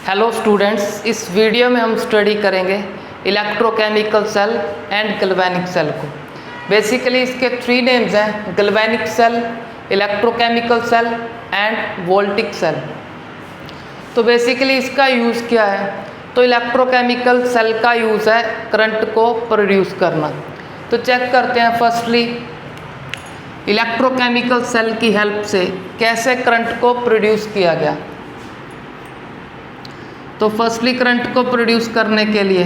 Hello students, इस video में हम स्टडी करेंगे electrochemical cell and galvanic cell को। बेसिकली इसके थ्री नेम्स हैं, galvanic cell, electrochemical cell and voltaic cell. तो बेसिकली इसका यूज़ क्या है? तो इलेक्ट्रोकेमिकल सेल का यूज़ है करंट को प्रोड्यूस करना। तो चेक करते हैं फर्स्टली इलेक्ट्रोकेमिकल सेल की हेल्प से कैसे करंट को प्रोड्यूस किया गया। तो फर्स्टली करंट को प्रोड्यूस करने के लिए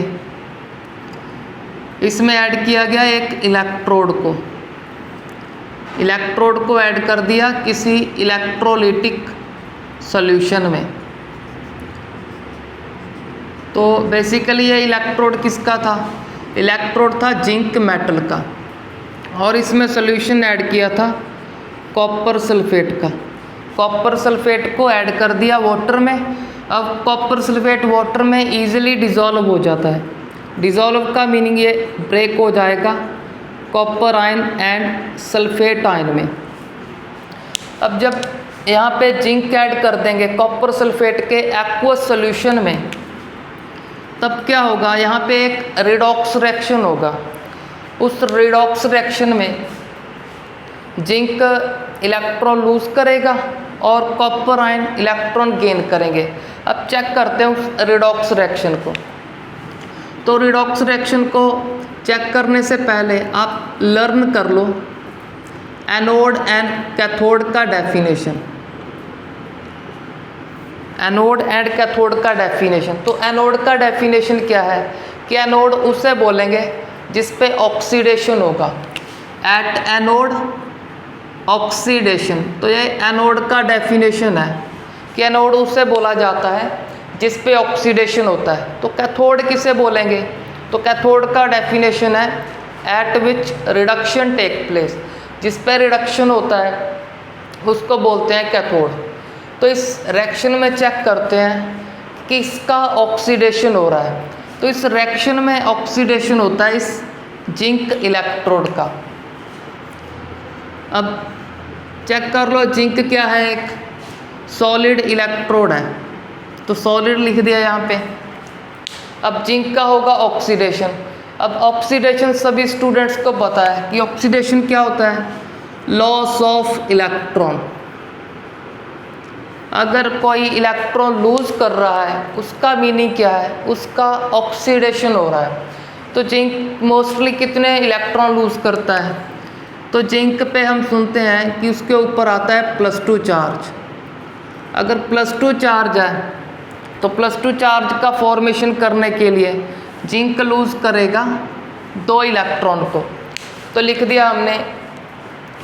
इसमें ऐड किया गया एक इलेक्ट्रोड को ऐड कर दिया किसी इलेक्ट्रोलिटिक सॉल्यूशन में। तो बेसिकली ये इलेक्ट्रोड किसका था? इलेक्ट्रोड था जिंक मेटल का, और इसमें सॉल्यूशन ऐड किया था कॉपर सल्फेट का। कॉपर सल्फेट को ऐड कर दिया वाटर में। अब कॉपर सल्फेट वाटर में इजीली डिज़ोल्व हो जाता है। डिज़ोल्व का मीनिंग ये ब्रेक हो जाएगा copper ion and sulphate ion में। अब जब यहाँ पे जिंक ऐड कर देंगे कॉपर सल्फेट के एक्वस सॉल्यूशन में, तब क्या होगा? यहाँ पे एक रिडॉक्स रिएक्शन होगा। उस रिडॉक्स रिएक्शन में जिंक इलेक्ट्रॉन लूज करेगा और कॉपर आयन इलेक्ट्रॉन गेन करेंगे। अब चेक करते हैं उस रिडॉक्स रिएक्शन को। तो रिडॉक्स रिएक्शन को चेक करने से पहले आप लर्न कर लो एनोड एंड कैथोड का डेफिनेशन। एनोड एंड कैथोड का डेफिनेशन। तो एनोड का डेफिनेशन क्या है कि एनोड उसे बोलेंगे जिस पे ऑक्सीडेशन होगा। At anode oxidation. तो ये एनोड का डेफिनेशन है कि एनोड उसे बोला जाता है जिस पे ऑक्सीडेशन होता है। तो कैथोड किसे बोलेंगे? तो कैथोड का डेफिनेशन है at which reduction take place. जिस पे रिडक्शन होता है उसको बोलते हैं कैथोड। तो इस रिएक्शन में चेक करते हैं कि इसका ऑक्सीडेशन हो रहा है। तो इस रिएक्शन में ऑक्सीडेशन होता है इस जिंक इलेक्ट्रोड का। अब चेक कर लो, जिंक क्या है? एक सॉलिड इलेक्ट्रोड है। तो सॉलिड लिख दिया यहाँ पे। अब जिंक का होगा ऑक्सीडेशन। अब ऑक्सीडेशन सभी स्टूडेंट्स को पता है कि ऑक्सीडेशन क्या होता है? Loss of electron. अगर कोई इलेक्ट्रॉन लूज कर रहा है उसका मीनिंग क्या है? उसका ऑक्सीडेशन हो रहा है। तो जिंक मोस्टली कितने इलेक्ट्रॉन लूज करता है? तो जिंक पे हम सुनते हैं कि उसके ऊपर आता है +2 चार्ज। अगर +2 चार्ज है तो +2 चार्ज का फॉर्मेशन करने के लिए जिंक लूज करेगा 2 इलेक्ट्रॉन को। तो लिख दिया हमने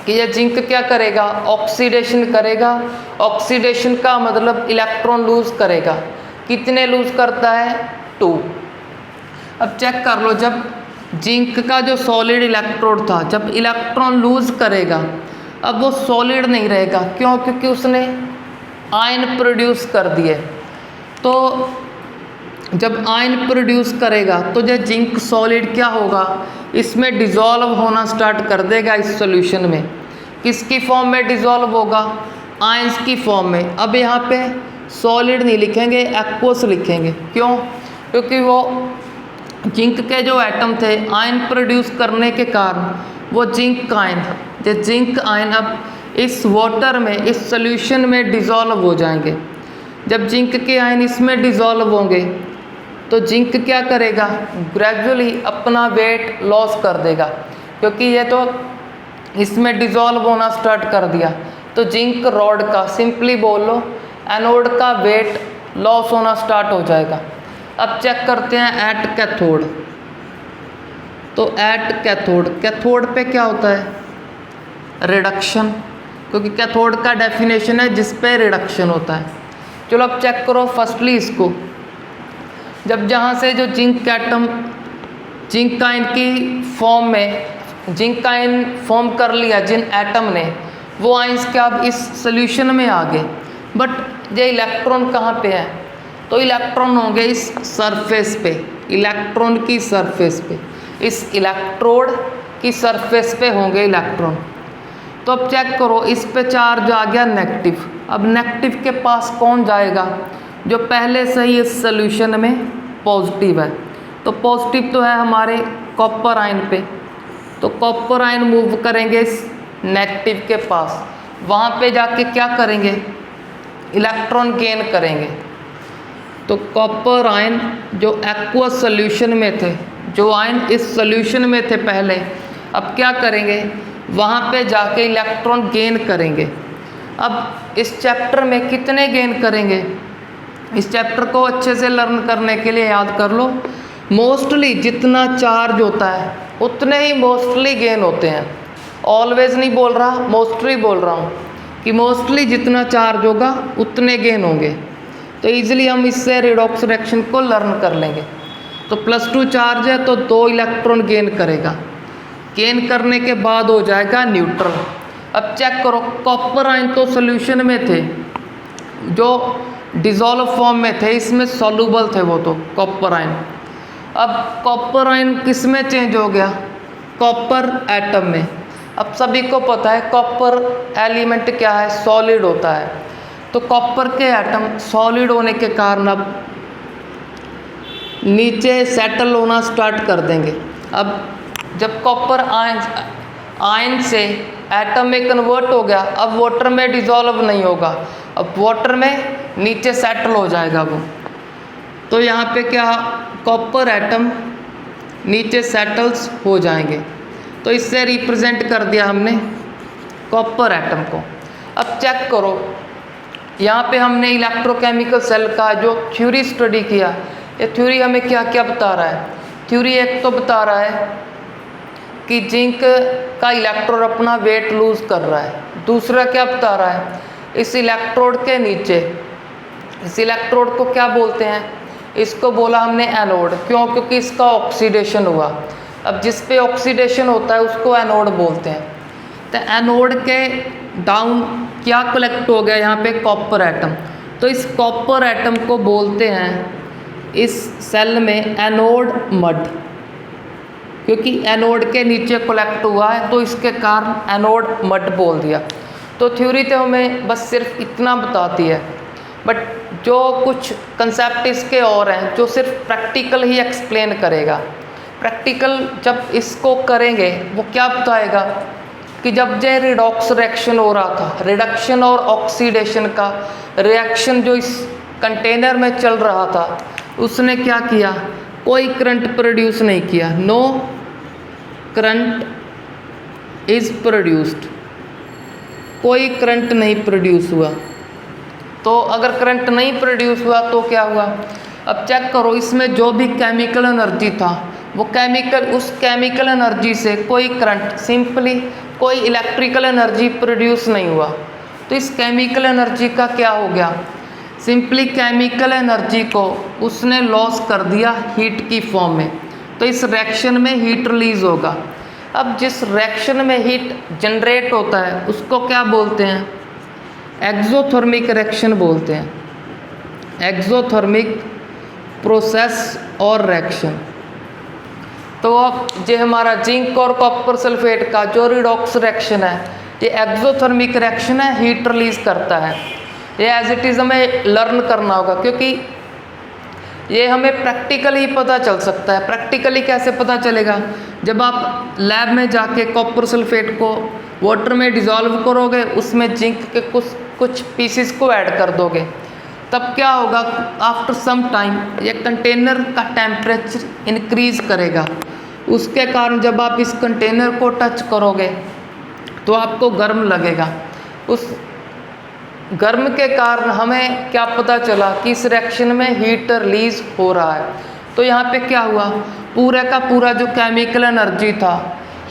कि यह जिंक क्या करेगा? ऑक्सीडेशन करेगा। ऑक्सीडेशन का मतलब इलेक्ट्रॉन लूज करेगा। कितने लूज करता है? 2। अब चेक कर लो, जब जिंक का जो सॉलिड इलेक्ट्रोड था जब इलेक्ट्रॉन लूज करेगा, अब वो सॉलिड नहीं रहेगा। क्यों? क्योंकि उसने आयन प्रोड्यूस कर दिए। तो जब आयन प्रोड्यूस करेगा तो जो जिंक सॉलिड क्या होगा? इसमें डिज़ोल्व होना स्टार्ट कर देगा इस सॉल्यूशन में। किसकी फॉर्म में डिज़ोल्व होगा? आयंस की फॉर्म में। अब यहाँ पे सॉलिड नहीं लिखेंगे, एक्वस लिखेंगे। क्यों? क्योंकि वो जिंक के जो एटम थे आयन प्रोड्यूस करने के कारण वो जिंक आयन, जो जिंक आयन अब इस वाटर में, इस सॉल्यूशन में डिज़ोल्व हो जाएंगे। जब जिंक के आयन इसमें डिज़ोल्व होंगे तो जिंक क्या करेगा? ग्रेजुअली अपना वेट लॉस कर देगा, क्योंकि ये तो इसमें डिज़ोल्व होना स्टार्ट कर दिया। तो जिंक रॉड का, सिंपली बोल लो, एनोड का वेट लॉस होना स्टार्ट हो जाएगा। अब चेक करते हैं एट कैथोड। तो एट कैथोड पे क्या होता है? रिडक्शन, क्योंकि कैथोड का डेफिनेशन है जिस पे रिडक्शन होता है। चलो अब चेक करो फर्स्टली इसको। जब जहाँ से जो जिंक एटम जिंक आयन की फॉर्म में जिंक आयन फॉर्म कर लिया जिन एटम ने, वो आयंस क्या अब इस सॉल्यूशन में आ गए। बट ये इलेक्ट्रॉन कहाँ पे है? तो इलेक्ट्रॉन होंगे इस सरफेस पे, इलेक्ट्रॉन की सरफेस पे, इस इलेक्ट्रोड की सरफेस पे होंगे इलेक्ट्रॉन। तो अब चेक करो, इस पे चार्ज आ गया नेगेटिव। अब नेगेटिव के पास कौन जाएगा? जो पहले से ही इस सोल्यूशन में पॉजिटिव है। तो पॉजिटिव तो है हमारे कॉपर आयन पे, तो कॉपर आयन मूव करेंगे इस नेगेटिव के पास, वहाँ पे जाके क्या करेंगे, इलेक्ट्रॉन गेन करेंगे। तो कॉपर आयन जो एक्वस सोल्यूशन में थे, जो आयन इस सोल्यूशन में थे पहले, अब क्या करेंगे, वहाँ पे जाके इलेक्ट्रॉन गेन करेंगे। अब इस चैप्टर में कितने गेन करेंगे, इस चैप्टर को अच्छे से लर्न करने के लिए याद कर लो, मोस्टली जितना चार्ज होता है उतने ही मोस्टली गेन होते हैं। ऑलवेज नहीं बोल रहा, मोस्टली बोल रहा हूँ कि मोस्टली जितना चार्ज होगा उतने गेन होंगे। तो ईजिली हम इससे रिडॉक्स रिएक्शन को लर्न कर लेंगे। तो +2 चार्ज है तो 2 इलेक्ट्रॉन गेन करेगा, गेन करने के बाद हो जाएगा न्यूट्रल। अब चेक करो, कॉपर आयन तो सोल्यूशन में थे, जो डिज़ोल्व फॉर्म में थे, इसमें सॉल्युबल थे वो तो कॉपर आयन। अब कॉपर आयन किस में चेंज हो गया, कॉपर एटम में। अब सभी को पता है कॉपर एलिमेंट क्या है, सॉलिड होता है। तो कॉपर के एटम सॉलिड होने के कारण अब नीचे सेटल होना स्टार्ट कर देंगे। अब जब कॉपर आयन से एटम में कन्वर्ट हो गया, अब वाटर में डिज़ोल्व नहीं होगा, अब वाटर में नीचे सेटल हो जाएगा वो। तो यहाँ पे क्या, कॉपर एटम नीचे सेटल्स हो जाएंगे। तो इससे रिप्रेजेंट कर दिया हमने कॉपर एटम को। अब चेक करो, यहाँ पे हमने इलेक्ट्रोकेमिकल सेल का जो थ्योरी स्टडी किया, ये थ्योरी हमें क्या क्या बता रहा है। थ्योरी एक तो बता रहा है कि जिंक का इलेक्ट्रोड अपना वेट लूज कर रहा है। दूसरा क्या बता रहा है, इस इलेक्ट्रोड के नीचे, इस इलेक्ट्रोड को क्या बोलते हैं, इसको बोला हमने एनोड। क्यों, क्योंकि इसका ऑक्सीडेशन हुआ। अब जिस पे ऑक्सीडेशन होता है उसको एनोड बोलते हैं। तो एनोड के डाउन क्या कलेक्ट हो गया, यहाँ पे कॉपर एटम। तो इस कॉपर एटम को बोलते हैं इस सेल में एनोड मड, क्योंकि एनोड के नीचे कलेक्ट हुआ है तो इसके कारण एनोड मड बोल दिया। तो थ्योरी तो हमें बस सिर्फ इतना बताती है, बट जो कुछ कंसेप्ट इसके और हैं जो सिर्फ प्रैक्टिकल ही एक्सप्लेन करेगा। प्रैक्टिकल जब इसको करेंगे वो क्या बताएगा कि जब ये रिडॉक्स रिएक्शन हो रहा था, रिडक्शन और ऑक्सीडेशन का रिएक्शन जो इस कंटेनर में चल रहा था, उसने क्या किया, कोई करंट प्रोड्यूस नहीं किया। नो करंट इज प्रोड्यूस्ड, कोई करंट नहीं प्रोड्यूस हुआ। तो अगर करंट नहीं प्रोड्यूस हुआ तो क्या हुआ, अब चेक करो, इसमें जो भी केमिकल एनर्जी था वो उस केमिकल एनर्जी से कोई करंट, सिंपली कोई इलेक्ट्रिकल एनर्जी प्रोड्यूस नहीं हुआ। तो इस केमिकल एनर्जी का क्या हो गया, सिंपली केमिकल एनर्जी को उसने लॉस कर दिया हीट की फॉर्म में। तो इस रिएक्शन में हीट रिलीज होगा। अब जिस रिएक्शन में हीट जनरेट होता है उसको क्या बोलते हैं, एक्सोथर्मिक रिएक्शन बोलते हैं। एक्सोथर्मिक प्रोसेस और रिएक्शन। तो अब ये हमारा जिंक और कॉपर सल्फेट का जो रिडॉक्स रिएक्शन है, ये एक्सोथर्मिक रिएक्शन है, हीट रिलीज करता है। ये एज इट इज़ हमें लर्न करना होगा, क्योंकि ये हमें प्रैक्टिकली पता चल सकता है। प्रैक्टिकली कैसे पता चलेगा, जब आप लैब में जाके कॉपर सल्फेट को वाटर में डिज़ोल्व करोगे, उसमें जिंक के कुछ पीसेस को ऐड कर दोगे, तब क्या होगा, आफ्टर सम टाइम ये कंटेनर का टेम्परेचर इंक्रीज करेगा। उसके कारण जब आप इस कंटेनर को टच करोगे तो आपको गर्म लगेगा। उस गर्म के कारण हमें क्या पता चला कि इस रिएक्शन में हीट रिलीज हो रहा है। तो यहाँ पे क्या हुआ, पूरा का पूरा जो केमिकल एनर्जी था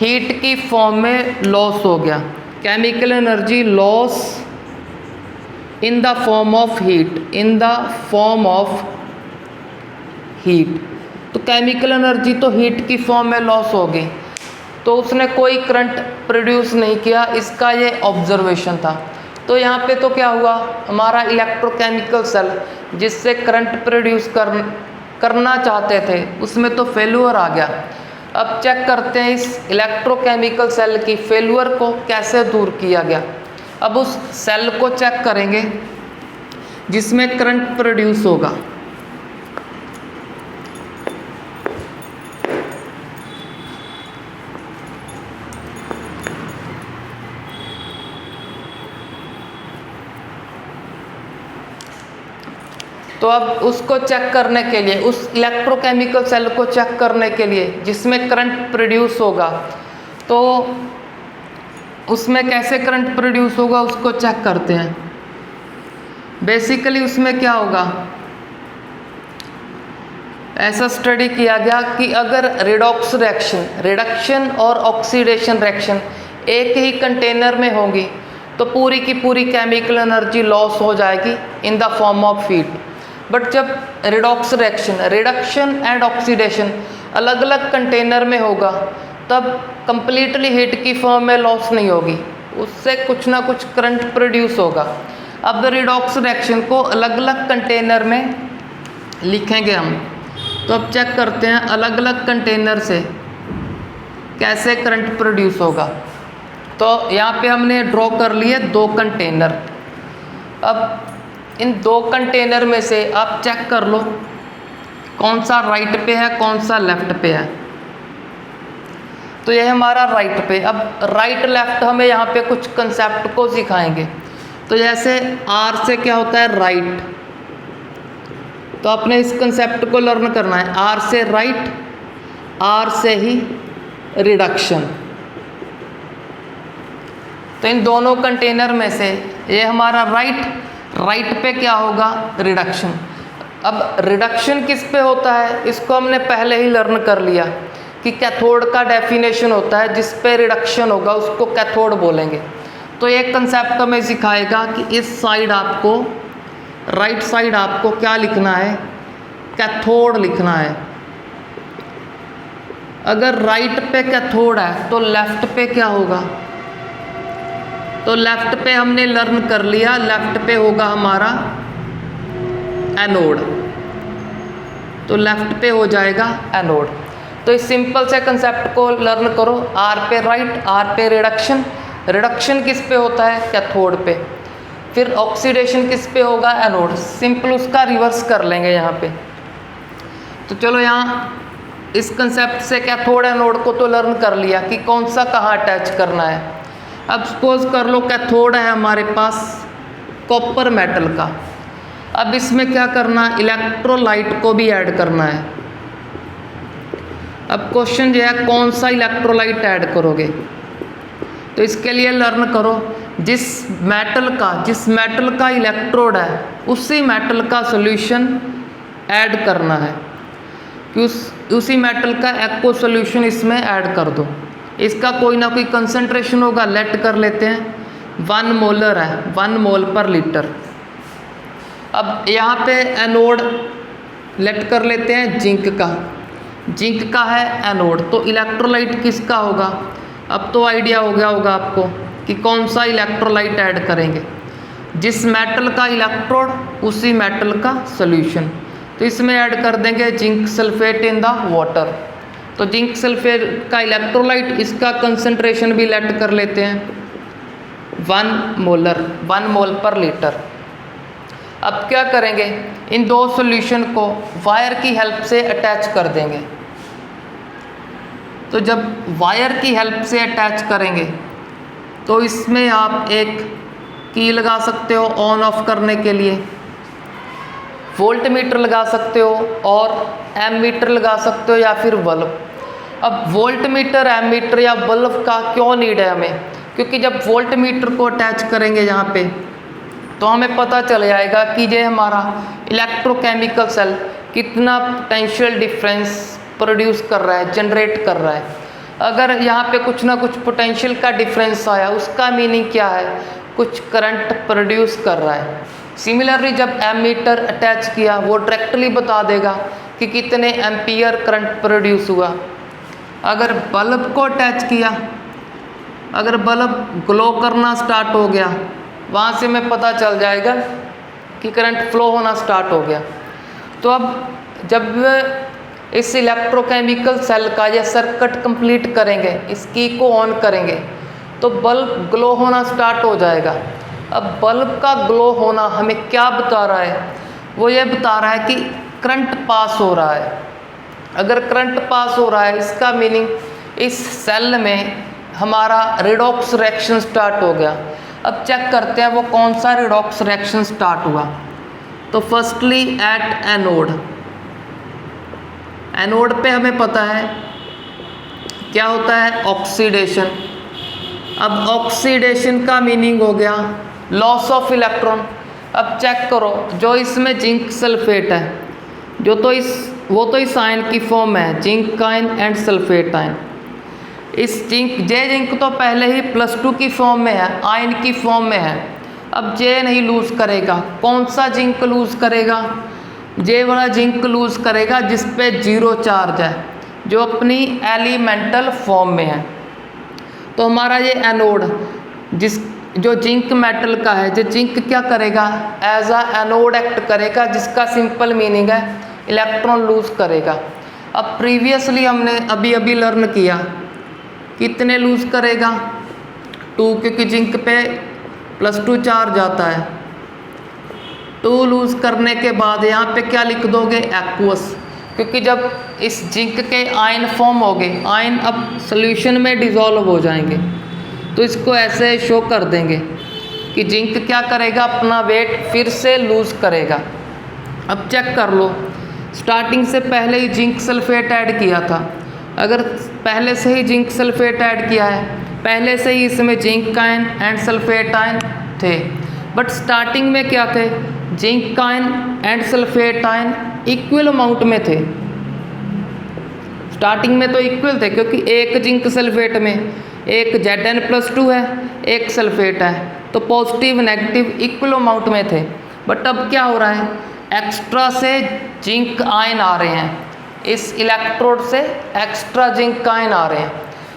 हीट की फॉर्म में लॉस हो गया। Chemical energy loss in the form of heat, in the form of heat. तो केमिकल एनर्जी तो हीट की फॉर्म में लॉस हो गई, तो उसने कोई करंट प्रोड्यूस नहीं किया, इसका ये ऑब्जर्वेशन था। तो यहाँ पे तो क्या हुआ, हमारा इलेक्ट्रोकेमिकल सेल जिससे करंट प्रोड्यूस करना चाहते थे उसमें तो फेल्यूर आ गया। अब चेक करते हैं इस इलेक्ट्रोकेमिकल सेल की फेल्यूर को कैसे दूर किया गया। अब उस सेल को चेक करेंगे जिसमें करंट प्रोड्यूस होगा। तो अब उसको चेक करने के लिए, उस इलेक्ट्रोकेमिकल सेल को चेक करने के लिए जिसमें करंट प्रोड्यूस होगा, तो उसमें कैसे करंट प्रोड्यूस होगा उसको चेक करते हैं। बेसिकली उसमें क्या होगा, ऐसा स्टडी किया गया कि अगर रिडॉक्स रिएक्शन, रिडक्शन और ऑक्सीडेशन रिएक्शन एक ही कंटेनर में होगी तो पूरी की पूरी केमिकल एनर्जी लॉस हो जाएगी in the form of heat. But जब redox reaction, reduction and oxidation अलग अलग कंटेनर में होगा तब कंप्लीटली हीट की फॉर्म में लॉस नहीं होगी, उससे कुछ ना कुछ करंट प्रोड्यूस होगा। अब रिडॉक्स रिएक्शन को अलग अलग कंटेनर में लिखेंगे हम, तो अब चेक करते हैं अलग अलग कंटेनर से कैसे करंट प्रोड्यूस होगा। तो यहाँ पे हमने ड्रॉ कर लिए 2 कंटेनर। अब इन 2 कंटेनर में से आप चेक कर लो कौन सा राइट पे है कौन सा लेफ्ट पे है। तो ये हमारा राइट पे। अब राइट लेफ्ट हमें यहाँ पे कुछ कंसेप्ट को सिखाएंगे। तो जैसे आर से क्या होता है, राइट, तो आपने इस कंसेप्ट को लर्न करना है। आर से राइट, आर से ही रिडक्शन। तो इन दोनों कंटेनर में से ये हमारा राइट पे क्या होगा, रिडक्शन। अब रिडक्शन किस पे होता है इसको हमने पहले ही लर्न कर लिया कि कैथोड का डेफिनेशन होता है, जिस पे रिडक्शन होगा उसको कैथोड बोलेंगे। तो एक कंसेप्ट हमें सिखाएगा कि इस साइड आपको, राइट साइड आपको क्या लिखना है, कैथोड लिखना है। अगर राइट पे कैथोड है तो लेफ्ट पे क्या होगा, तो लेफ्ट पे हमने लर्न कर लिया, लेफ्ट पे होगा हमारा एनोड। तो लेफ्ट पे हो जाएगा एनोड। तो इस सिंपल से कंसेप्ट को लर्न करो। आर पे राइट, आर पे रिडक्शन। रिडक्शन किस पे होता है, कैथोड पे। फिर ऑक्सीडेशन किस पे होगा, एनोड। सिंपल उसका रिवर्स कर लेंगे यहाँ पे। तो चलो यहाँ इस कंसेप्ट से कैथोड एनोड को तो लर्न कर लिया कि कौन सा कहाँ अटैच करना है। अब सपोज कर लो कैथोड है हमारे पास कॉपर मेटल का। अब इसमें क्या करना, इलेक्ट्रोलाइट को भी ऐड करना है। अब क्वेश्चन जो है कौन सा इलेक्ट्रोलाइट ऐड करोगे, तो इसके लिए लर्न करो जिस मेटल का इलेक्ट्रोड है उसी मेटल का सॉल्यूशन ऐड करना है कि उसी मेटल का एक्व सॉल्यूशन इसमें ऐड कर दो। इसका कोई ना कोई कंसंट्रेशन होगा, लेट कर लेते हैं 1 मोलर है, 1 मोल पर लीटर। अब यहाँ पे एनोड लेट कर लेते हैं जिंक का है एनोड। तो इलेक्ट्रोलाइट किसका होगा, अब तो आइडिया हो गया होगा आपको कि कौन सा इलेक्ट्रोलाइट ऐड करेंगे। जिस मेटल का इलेक्ट्रोड उसी मेटल का सॉल्यूशन। तो इसमें ऐड कर देंगे zinc sulphate in the water. तो जिंक सल्फेट का इलेक्ट्रोलाइट, इसका कंसंट्रेशन भी लेट कर लेते हैं 1 मोल पर लीटर। अब क्या करेंगे, इन 2 सॉल्यूशन को वायर की हेल्प से अटैच कर देंगे। तो जब वायर की हेल्प से अटैच करेंगे तो इसमें आप एक की लगा सकते हो ऑन ऑफ करने के लिए, वोल्ट मीटर लगा सकते हो और एम मीटर लगा सकते हो या फिर बल्ब। अब वोल्ट मीटर, एम मीटर या बल्ब का क्यों नीड है हमें, क्योंकि जब वोल्ट मीटर को अटैच करेंगे यहाँ पे तो हमें पता चल जाएगा कि ये हमारा इलेक्ट्रोकेमिकल सेल कितना पोटेंशियल डिफरेंस प्रोड्यूस कर रहा है, जनरेट कर रहा है। अगर यहाँ पे कुछ ना कुछ पोटेंशियल का डिफरेंस आया उसका मीनिंग क्या है, कुछ करंट प्रोड्यूस कर रहा है। सिमिलरली जब एम मीटर अटैच किया वो डायरेक्टली बता देगा कि कितने एम्पियर करंट प्रोड्यूस हुआ। अगर बल्ब को अटैच किया, अगर बल्ब ग्लो करना स्टार्ट हो गया वहाँ से हमें पता चल जाएगा कि करंट फ्लो होना स्टार्ट हो गया। तो अब जब इस इलेक्ट्रोकेमिकल सेल का ये सर्किट कंप्लीट करेंगे, इस की को ऑन करेंगे तो बल्ब ग्लो होना स्टार्ट हो जाएगा। अब बल्ब का ग्लो होना हमें क्या बता रहा है? वो ये बता रहा है कि करंट पास हो रहा है। अगर करंट पास हो रहा है इसका मीनिंग इस सेल में हमारा रिडॉक्स रिएक्शन स्टार्ट हो गया। अब चेक करते हैं वो कौन सा रिडॉक्स रिएक्शन स्टार्ट हुआ। तो फर्स्टली एट एनोड, एनोड पे हमें पता है क्या होता है, ऑक्सीडेशन। अब ऑक्सीडेशन का मीनिंग हो गया लॉस ऑफ इलेक्ट्रॉन। अब चेक करो जो इसमें जिंक सल्फेट है, वो तो इस आयन की फॉर्म है, zinc ion and sulphate ion. इस जिंक तो पहले ही +2 की फॉर्म में है, आयन की फॉर्म में है। अब जे नहीं लूज करेगा, कौन सा जिंक लूज करेगा? जे वाला जिंक लूज करेगा जिस पे 0 चार्ज है, जो अपनी एलिमेंटल फॉर्म में है। तो हमारा ये एनोड जो जिंक मेटल का है, जो जिंक क्या करेगा, एज अ एनोड एक्ट करेगा, जिसका सिंपल मीनिंग है इलेक्ट्रॉन लूज करेगा। अब प्रीवियसली हमने अभी लर्न किया कितने लूज करेगा, 2, क्योंकि जिंक पे +2 चार्ज आता है। 2 लूज करने के बाद यहाँ पे क्या लिख दोगे, एक्वस, क्योंकि जब इस जिंक के आयन फॉर्म हो गए, आयन अब सोल्यूशन में डिज़ोल्व हो जाएंगे, तो इसको ऐसे शो कर देंगे कि जिंक क्या करेगा, अपना वेट फिर से लूज करेगा। अब चेक कर लो, स्टार्टिंग से पहले ही जिंक सल्फेट ऐड किया था। अगर पहले से ही जिंक सल्फेट ऐड किया है, पहले से ही इसमें zinc ion and sulphate ion थे, बट स्टार्टिंग में क्या थे, zinc ion and sulphate ion equal amount में थे। स्टार्टिंग में तो इक्वल थे, क्योंकि एक जिंक सल्फेट में एक Zn+2 है, एक सल्फेट है, तो पॉजिटिव नेगेटिव इक्वल अमाउंट में थे। बट अब क्या हो रहा है, एक्स्ट्रा से जिंक आयन आ रहे हैं, इस इलेक्ट्रोड से एक्स्ट्रा जिंक आयन आ रहे हैं।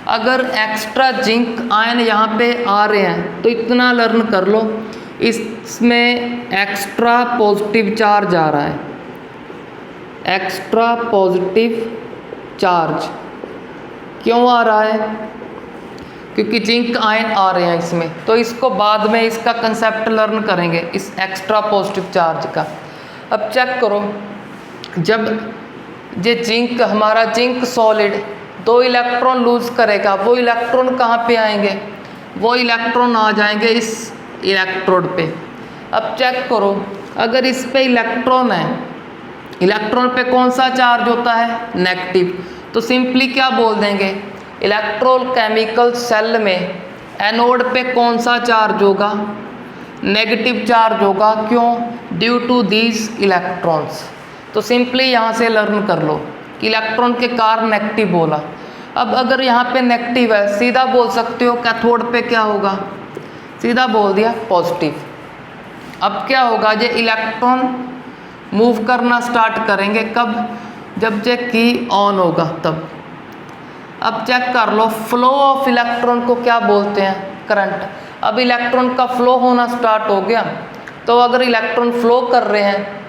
अगर एक्स्ट्रा जिंक आयन यहाँ पे आ रहे हैं तो इतना लर्न कर लो, इसमें एक्स्ट्रा पॉजिटिव चार्ज आ रहा है, एक्स्ट्रा पॉजिटिव चार्ज क्यों आ रहा है, क्योंकि जिंक आयन आ रहे हैं इसमें। तो इसको बाद में इसका कंसेप्ट लर्न करेंगे, इस एक्स्ट्रा पॉजिटिव चार्ज का। अब चेक करो, जब ये जिंक हमारा जिंक सॉलिड 2 इलेक्ट्रॉन लूज करेगा, वो इलेक्ट्रॉन कहाँ पे आएंगे, वो इलेक्ट्रॉन आ जाएंगे इस इलेक्ट्रोड पे। अब चेक करो, अगर इस पे इलेक्ट्रॉन है, इलेक्ट्रॉन पे कौन सा चार्ज होता है, नेगेटिव, तो सिंपली क्या बोल देंगे, इलेक्ट्रोकेमिकल सेल में एनोड पे कौन सा चार्ज होगा, नेगेटिव चार्ज होगा। क्यों, ड्यू टू दीज इलेक्ट्रॉन्स। तो सिंपली यहाँ से लर्न कर लो कि इलेक्ट्रॉन के कारण नेगेटिव बोला। अब अगर यहाँ पे नेगेटिव है, सीधा बोल सकते हो कैथोड पे क्या होगा, सीधा बोल दिया पॉजिटिव। अब क्या होगा, ये इलेक्ट्रॉन मूव करना स्टार्ट करेंगे, कब, जब ये की ऑन होगा तब। अब चेक कर लो, फ्लो ऑफ इलेक्ट्रॉन को क्या बोलते हैं, करंट। अब इलेक्ट्रॉन का फ्लो होना स्टार्ट हो गया, तो अगर इलेक्ट्रॉन फ्लो कर रहे हैं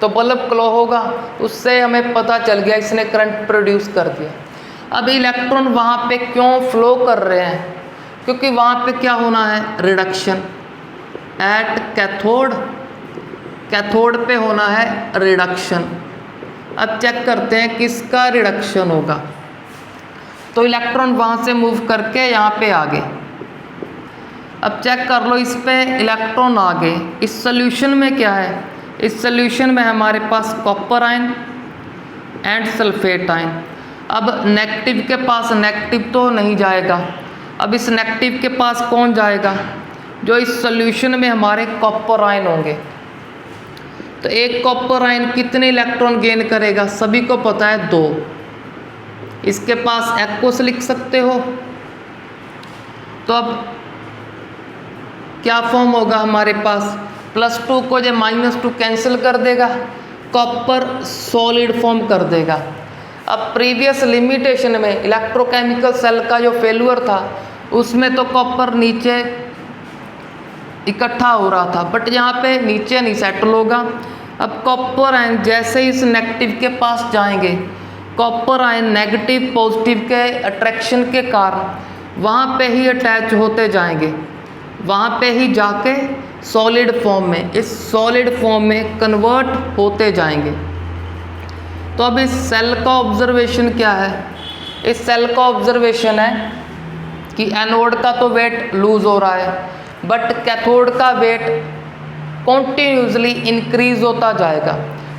तो बल्ब ग्लो होगा, उससे हमें पता चल गया इसने करंट प्रोड्यूस कर दिया। अब इलेक्ट्रॉन वहाँ पे क्यों फ्लो कर रहे हैं, क्योंकि वहाँ पे क्या होना है, रिडक्शन एट कैथोड, कैथोड पे होना है रिडक्शन। अब चेक करते हैं किसका रिडक्शन होगा, तो इलेक्ट्रॉन वहाँ से मूव करके यहाँ पे आ गए। अब चेक कर लो, इस पे इलेक्ट्रॉन आ गए, इस सोल्यूशन में क्या है, इस सोल्यूशन में हमारे पास copper ion and sulphate ion. अब नेगेटिव के पास नेगेटिव तो नहीं जाएगा, अब इस नेगेटिव के पास कौन जाएगा, जो इस सोल्यूशन में हमारे कॉपर आयन होंगे। तो एक कॉपर आयन कितने इलेक्ट्रॉन गेन करेगा, सभी को पता है 2। इसके पास एक्वस लिख सकते हो, तो अब क्या फॉर्म होगा हमारे पास, +2 को जो -2 कैंसिल कर देगा, कॉपर सॉलिड फॉर्म कर देगा। अब प्रीवियस लिमिटेशन में इलेक्ट्रोकेमिकल सेल का जो फेल्यूर था उसमें तो कॉपर नीचे इकट्ठा हो रहा था, बट यहाँ पे नीचे नहीं सेटल होगा। अब कॉपर आयन जैसे ही इस नेगेटिव के पास जाएंगे, कॉपर आयन नेगेटिव पॉजिटिव के अट्रैक्शन के कारण वहाँ पे ही अटैच होते जाएंगे, वहाँ पे ही जाके सॉलिड फॉर्म में, इस सॉलिड फॉर्म में कन्वर्ट होते जाएंगे। तो अब इस सेल का ऑब्जर्वेशन क्या है? इस सेल का ऑब्जर्वेशन है कि एनोड का तो वेट लूज हो रहा है, बट कैथोड का वेट कॉन्टिन्यूसली इंक्रीज होता जाएगा।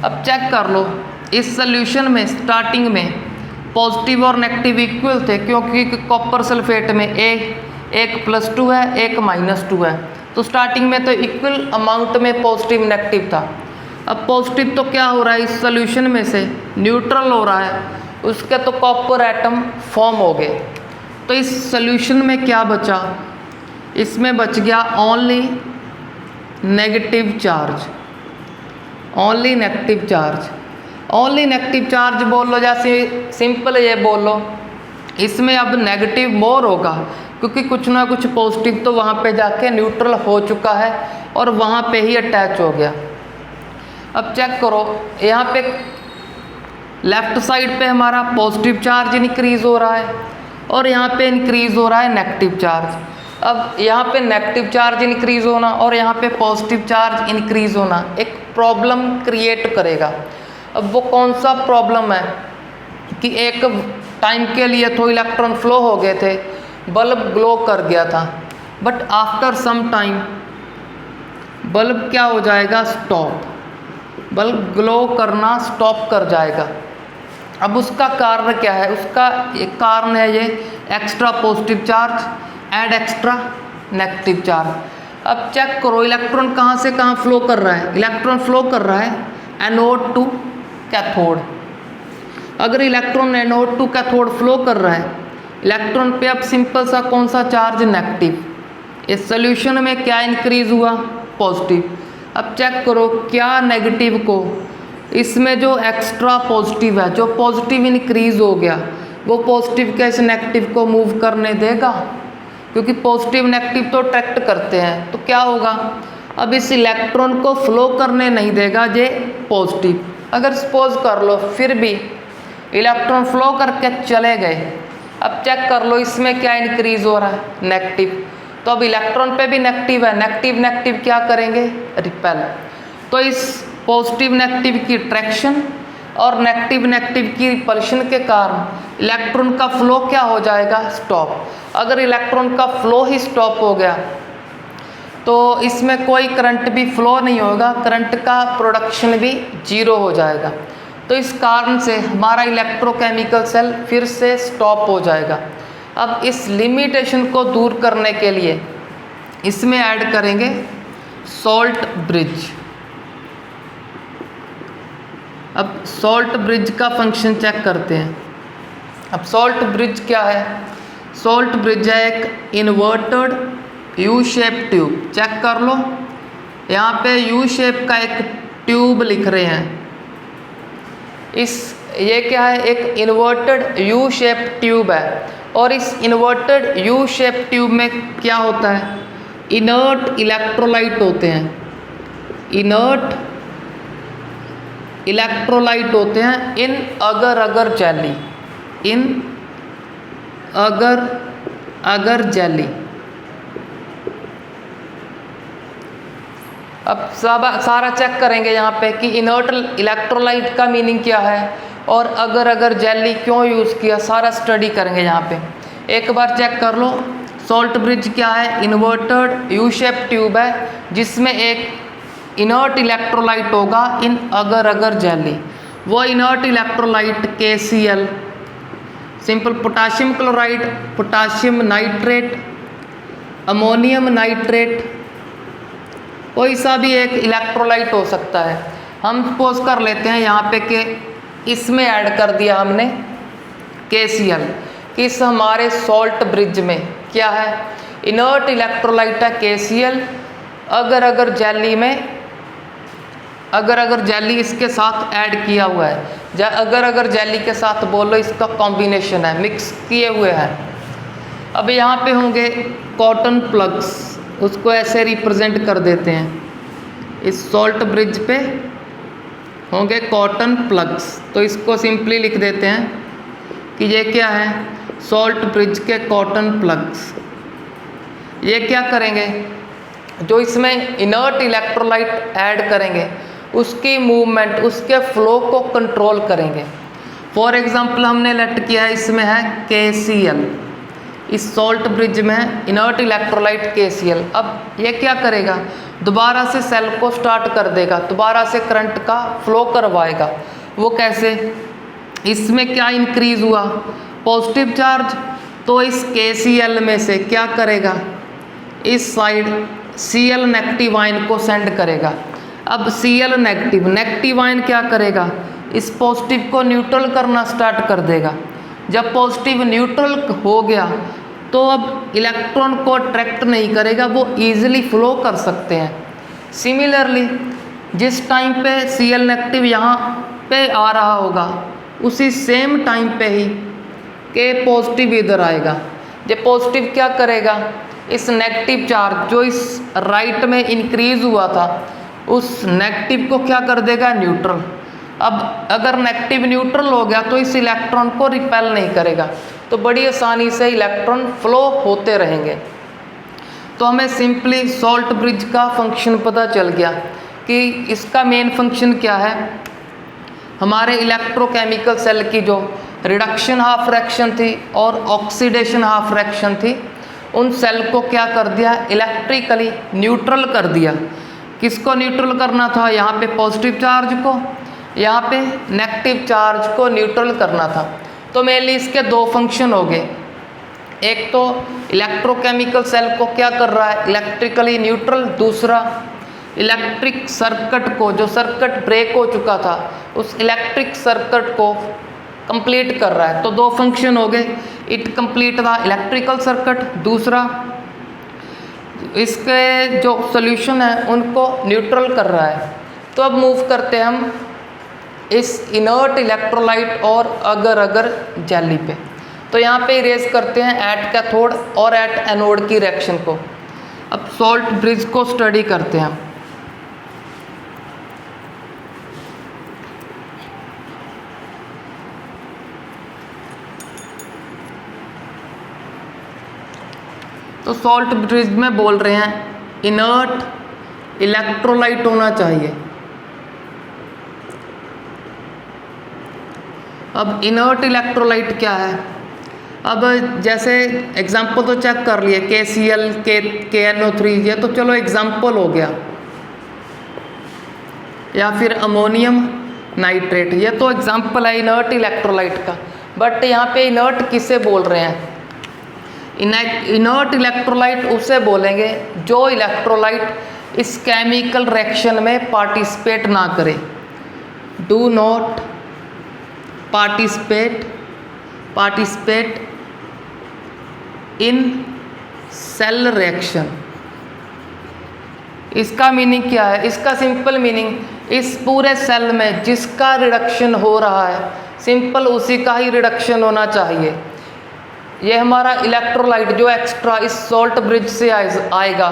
अब चेक कर लो, इस सोल्यूशन में स्टार्टिंग में पॉजिटिव और नेगेटिव इक्वल थे, क्योंकि कॉपर सल्फेट में एक +2 है, एक -2 है, तो स्टार्टिंग में तो इक्वल अमाउंट में पॉजिटिव नेगेटिव था। अब पॉजिटिव तो क्या हो रहा है, इस सोल्यूशन में से न्यूट्रल हो रहा है, उसके तो कॉपर एटम फॉर्म हो गए। तो इस सोल्यूशन में क्या बचा? इसमें बच गया only negative charge, only negative charge. Only negative charge बोल लो, जैसे सिंपल ये बोल लो, इसमें अब नेगेटिव मोर होगा, क्योंकि कुछ ना कुछ पॉजिटिव तो वहाँ पे जाके न्यूट्रल हो चुका है और वहाँ पे ही अटैच हो गया। अब चेक करो, यहाँ पे लेफ्ट साइड पे हमारा पॉजिटिव चार्ज इंक्रीज हो रहा है और यहाँ पे इंक्रीज हो रहा है नेगेटिव चार्ज। अब यहाँ पे नेगेटिव चार्ज इंक्रीज होना और यहाँ पे पॉजिटिव चार्ज इंक्रीज होना एक प्रॉब्लम क्रिएट करेगा। अब वो कौन सा प्रॉब्लम है कि एक टाइम के लिए तो इलेक्ट्रॉन फ्लो हो गए थे, बल्ब ग्लो कर गया था, but after some time bulb क्या हो जाएगा? स्टॉप, बल्ब ग्लो करना स्टॉप कर जाएगा। अब उसका कारण क्या है? उसका एक कारण है ये extra positive charge and extra negative charge. अब चेक करो, इलेक्ट्रॉन कहाँ से कहाँ फ्लो कर रहा है? इलेक्ट्रॉन फ्लो कर रहा है एनोड टू कैथोड। अगर electron anode to cathode flow कर रहा है, इलेक्ट्रॉन पे अब सिंपल सा कौन सा चार्ज? नेगेटिव। इस सोल्यूशन में क्या इंक्रीज हुआ? पॉजिटिव। अब चेक करो, क्या नेगेटिव को इसमें जो एक्स्ट्रा पॉजिटिव है, जो पॉजिटिव इंक्रीज हो गया, वो पॉजिटिव के इस नेगेटिव को मूव करने देगा? क्योंकि पॉजिटिव नेगेटिव तो अट्रैक्ट करते हैं, तो क्या होगा? अब इस इलेक्ट्रॉन को फ्लो करने नहीं देगा ये पॉजिटिव। अगर सपोज कर लो फिर भी इलेक्ट्रॉन फ्लो करके चले गए, अब चेक कर लो इसमें क्या इंक्रीज हो रहा है? नेगेटिव। तो अब इलेक्ट्रॉन पे भी नेगेटिव है, नेगेटिव नेगेटिव क्या करेंगे? रिपेल। तो इस पॉजिटिव नेगेटिव की अट्रैक्शन और नेगेटिव नेगेटिव की रिपल्शन के कारण इलेक्ट्रॉन का फ्लो क्या हो जाएगा? स्टॉप। अगर इलेक्ट्रॉन का फ्लो ही स्टॉप हो गया तो इसमें कोई करंट भी फ्लो नहीं होगा, करंट का प्रोडक्शन भी जीरो हो जाएगा। तो इस कारण से हमारा इलेक्ट्रोकेमिकल सेल फिर से स्टॉप हो जाएगा। अब इस लिमिटेशन को दूर करने के लिए इसमें ऐड करेंगे सॉल्ट ब्रिज। अब सॉल्ट ब्रिज का फंक्शन चेक करते हैं। अब सॉल्ट ब्रिज क्या है? सॉल्ट ब्रिज है एक inverted U shape tube. Check कर लो, यहाँ पे यू शेप का एक ट्यूब लिख रहे हैं। ये क्या है? एक इन्वर्टेड यू शेप ट्यूब है और इस इन्वर्टेड यू शेप ट्यूब में क्या होता है? इनर्ट इलेक्ट्रोलाइट होते हैं, इनर्ट इलेक्ट्रोलाइट होते हैं इन अगर अगर जेली, इन अगर जेली। अब सारा चेक करेंगे यहाँ पे कि इनर्ट इलेक्ट्रोलाइट का मीनिंग क्या है और अगर जेली क्यों यूज़ किया, सारा स्टडी करेंगे यहाँ पे। एक बार चेक कर लो, सॉल्ट ब्रिज क्या है? इन्वर्टेड यू शेप ट्यूब है जिसमें एक इनर्ट इलेक्ट्रोलाइट होगा इन अगर जेली। वो inert electrolyte KCl, simple potassium chloride, potassium nitrate, ammonium nitrate, कोई सा भी एक इलेक्ट्रोलाइट हो सकता है। हम सपोज कर लेते हैं यहाँ पे कि इसमें ऐड कर दिया हमने KCl। इस हमारे सॉल्ट ब्रिज में क्या है? इनर्ट इलेक्ट्रोलाइट है KCl। अगर जेली में अगर जेली इसके साथ ऐड किया हुआ है, अगर जेली के साथ बोलो इसका कॉम्बिनेशन है, मिक्स किए हुए हैं। अब यहाँ पे होंगे कॉटन प्लग्स, उसको ऐसे रिप्रेजेंट कर देते हैं। इस सॉल्ट ब्रिज पे होंगे कॉटन प्लग्स, तो इसको सिंपली लिख देते हैं कि ये क्या है? सॉल्ट ब्रिज के कॉटन प्लग्स। ये क्या करेंगे, जो इसमें इनर्ट इलेक्ट्रोलाइट ऐड करेंगे उसकी मूवमेंट, उसके फ्लो को कंट्रोल करेंगे। फॉर एग्जांपल हमने लेट किया है, इसमें है KCl, इस सॉल्ट ब्रिज में है इनर्ट इलेक्ट्रोलाइट KCl। अब ये क्या करेगा, दोबारा से सेल को स्टार्ट कर देगा, दोबारा से करंट का फ्लो करवाएगा। वो कैसे, इसमें क्या इंक्रीज हुआ, पॉजिटिव चार्ज, तो इस KCl में से क्या करेगा, इस साइड Cl नेगेटिव आयन को सेंड करेगा। अब Cl नेगेटिव आयन क्या करेगा, इस पॉजिटिव को न्यूट्रल करना स्टार्ट कर देगा। जब पॉजिटिव न्यूट्रल हो गया तो अब इलेक्ट्रॉन को अट्रैक्ट नहीं करेगा, वो ईजिली फ्लो कर सकते हैं। सिमिलरली जिस टाइम पे Cl नेगेटिव यहाँ पे आ रहा होगा, उसी सेम टाइम पे ही K पॉजिटिव इधर आएगा। जब पॉजिटिव क्या करेगा, इस नेगेटिव चार्ज जो इस राइट में इंक्रीज हुआ था, उस नेगेटिव को क्या कर देगा, न्यूट्रल। अब अगर नेगेटिव न्यूट्रल हो गया तो इस इलेक्ट्रॉन को रिपेल नहीं करेगा, तो बड़ी आसानी से इलेक्ट्रॉन फ्लो होते रहेंगे। तो हमें सिंपली सॉल्ट ब्रिज का फंक्शन पता चल गया कि इसका मेन फंक्शन क्या है। हमारे इलेक्ट्रोकेमिकल सेल की जो रिडक्शन हाफ फ्रैक्शन थी और ऑक्सीडेशन हाफ फ्रैक्शन थी, उन सेल को क्या कर दिया, इलेक्ट्रिकली न्यूट्रल कर दिया। किसको न्यूट्रल करना था, यहाँ पे पॉजिटिव चार्ज को, यहाँ पे नेगेटिव चार्ज को न्यूट्रल करना था। तो मेनली इसके दो फंक्शन हो गए, एक तो इलेक्ट्रोकेमिकल सेल को क्या कर रहा है, इलेक्ट्रिकली न्यूट्रल, दूसरा इलेक्ट्रिक सर्किट को, जो सर्किट ब्रेक हो चुका था, उस इलेक्ट्रिक सर्किट को कंप्लीट कर रहा है। तो दो फंक्शन हो गए, it complete the electrical circuit, दूसरा इसके जो सॉल्यूशन है उनको न्यूट्रल कर रहा है। तो अब मूव करते हैं हम इस इनर्ट इलेक्ट्रोलाइट और अगर जेली पे। तो यहाँ पे इरेज करते हैं एट कैथोड और एट एनोड की रिएक्शन को। अब सॉल्ट ब्रिज को स्टडी करते हैं। तो सॉल्ट ब्रिज में बोल रहे हैं इनर्ट इलेक्ट्रोलाइट होना चाहिए। अब इनर्ट इलेक्ट्रोलाइट क्या है, अब जैसे एग्जाम्पल तो चेक कर लिए KCl, KNO3, ये तो चलो एग्जाम्पल हो गया, या फिर अमोनियम नाइट्रेट, ये तो एग्जाम्पल है इनर्ट इलेक्ट्रोलाइट का। बट यहाँ पे इनर्ट किसे बोल रहे हैं, इनर्ट इलेक्ट्रोलाइट उसे बोलेंगे जो इलेक्ट्रोलाइट इस केमिकल रिएक्शन में पार्टिसिपेट ना करे। Do not participate in cell reaction. इसका मीनिंग क्या है, इसका सिंपल मीनिंग, इस पूरे सेल में जिसका रिडक्शन हो रहा है सिंपल उसी का ही रिडक्शन होना चाहिए। ये हमारा इलेक्ट्रोलाइट जो एक्स्ट्रा इस सॉल्ट ब्रिज से आएगा,